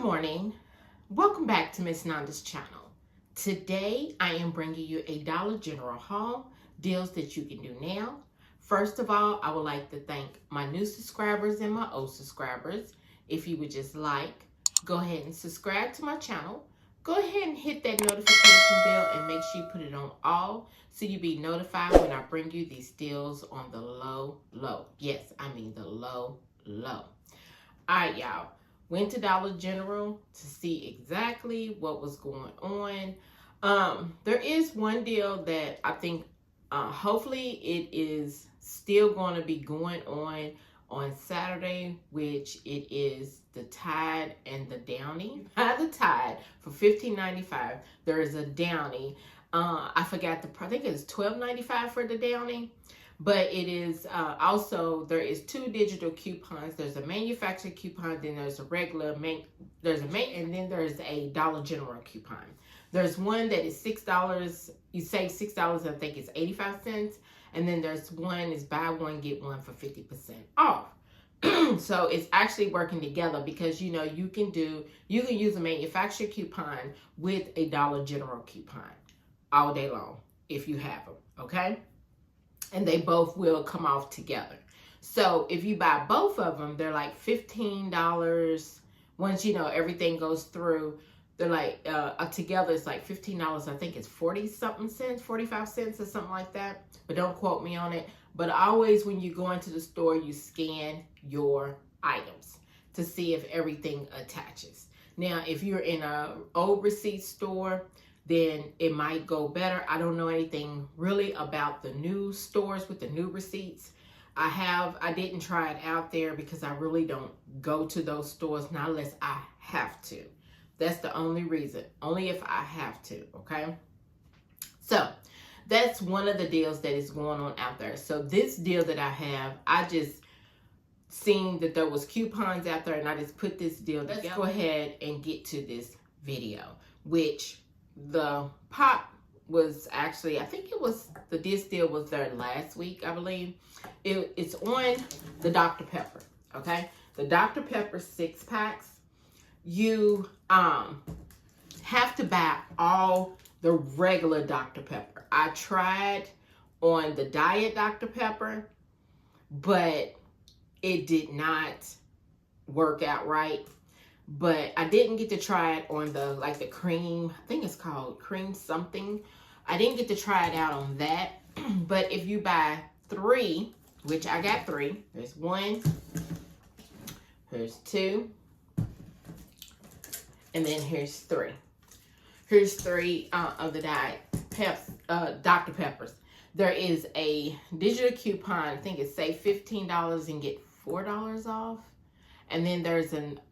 Good morning. Welcome back to Miss Nanda's channel. Today I am bringing you a Dollar General haul, deals that you can do now. First of all, I would like to thank my new subscribers and my old subscribers. If you would just go ahead and subscribe to my channel. Go ahead and hit that notification bell and make sure you put it on all so you'll be notified when I bring you these deals on the low. Yes, I mean the low. All right, y'all. Went to Dollar General to see exactly what was going on. There is one deal that I think hopefully it is still going to be going on Saturday, which it is the Tide and the Downy. The Tide for $15.95. There is a Downy. I forgot I think it's $12.95 for the Downy. But it is also, there is two digital coupons. There's a manufacturer coupon, then there's a regular, and then there's a Dollar General coupon. There's one that is $6, you save $6, I think it's 85 cents. And then there's one is buy one, get one for 50% off. So it's actually working together because, you know, you can use a manufacturer coupon with a Dollar General coupon all day long if you have them, okay? And they both will come off together. So if you buy both of them, they're like $15. Once, you know, everything goes through, they're like, together it's like $15. I think it's 40-something cents, 45 cents or something like that. But don't quote me on it. But always when you go into the store, you scan your items to see if everything attaches. Now, if you're in an old receipt store, then it might go better. I don't know anything really about the new stores with the new receipts. I didn't try it out there because I really don't go to those stores, not unless I have to. That's the only reason, only if I have to, okay? So that's one of the deals that is going on out there. So this deal that I have, I just seen that there was coupons out there and I just put this deal together. Let's go ahead and get to this video, which the pop was actually, I think it was, this deal was there last week, I believe. It's on the Dr. Pepper, okay? The Dr. Pepper 6-packs. You have to buy all the regular Dr. Pepper. I tried on the Diet Dr. Pepper, but it did not work out right. But I didn't get to try it on the cream, I think it's called cream something. I didn't get to try it out on that. But if you buy 3, which I got 3, there's 1, here's 2, and then here's 3. Here's 3 of the Dr. Peppers. There is a digital coupon, I think it's say $15 and get $4 off. And then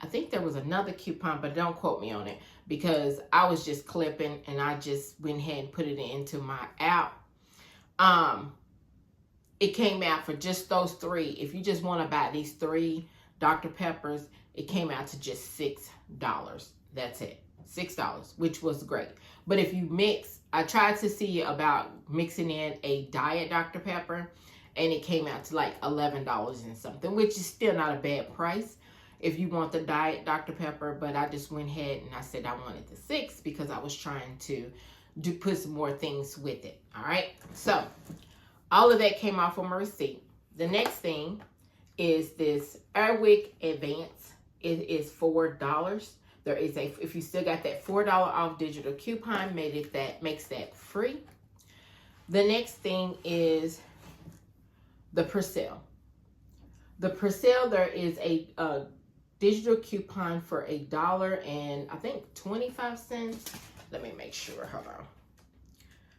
I think there was another coupon, but don't quote me on it because I was just clipping and I just went ahead and put it into my app. It came out for just those 3. If you just want to buy these 3 Dr. Peppers, it came out to just $6. That's it. $6, which was great. But if you mix, I tried to see about mixing in a Diet Dr. Pepper, and it came out to like $11 and something, which is still not a bad price if you want the Diet Dr. Pepper. But I just went ahead and I said I wanted the 6 because I was trying to put some more things with it. All right. So all of that came off on my receipt. The next thing is this Airwick Advance. It is $4. There is if you still got that $4 off digital coupon, makes that free. The next thing is the Persil. The Persil, there is a digital coupon for $1 and I think 25 cents. Let me make sure. Hold on.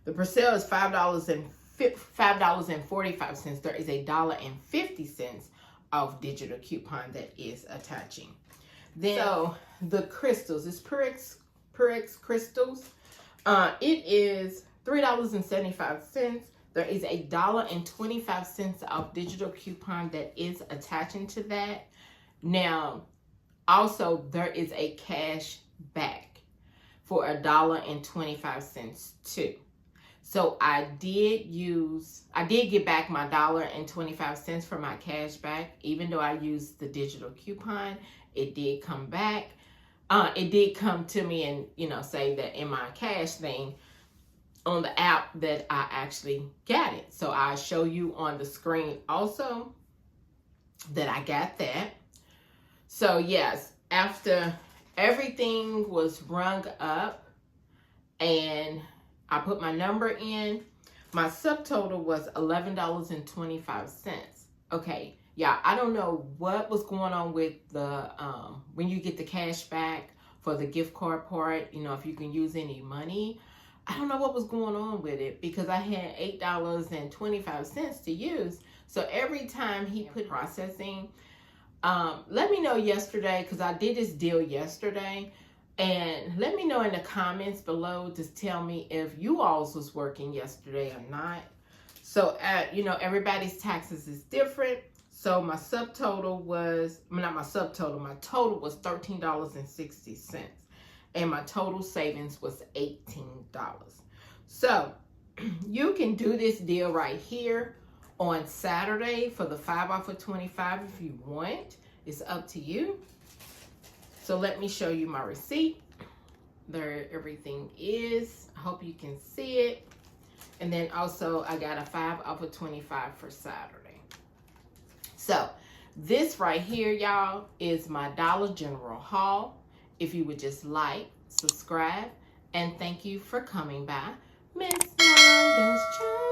The Persil is $5.45. There is $1.50 off digital coupon that is attaching. Then so the crystals, it's Purex crystals. It is $3.75. There is $1.25 off digital coupon that is attaching to that. Now, also there is a cash back for $1.25 too. So I did get back my $1.25 for my cash back, even though I used the digital coupon. It did come back. it did come to me and, say that in my cash thing on the app that I actually got it. So I'll show you on the screen also that I got that. So yes, after everything was rung up and I put my number in, my subtotal was $11.25. Okay, yeah, I don't know what was going on with the when you get the cash back for the gift card part, if you can use any money. I don't know what was going on with it because I had $8.25 to use. So every time he put processing, let me know yesterday, because I did this deal yesterday, and let me know in the comments below to tell me if you all's was working yesterday or not. So everybody's taxes is different. So my subtotal was, not my subtotal, my total was $13.60. And my total savings was $18. So you can do this deal right here on Saturday for the 5 off of 25 if you want. It's up to you. So let me show you my receipt. There everything is. I hope you can see it. And then also I got a 5 off of 25 for Saturday. So this right here, y'all, is my Dollar General haul. If you would just like, subscribe, and thank you for coming by Miss Nanda's channel.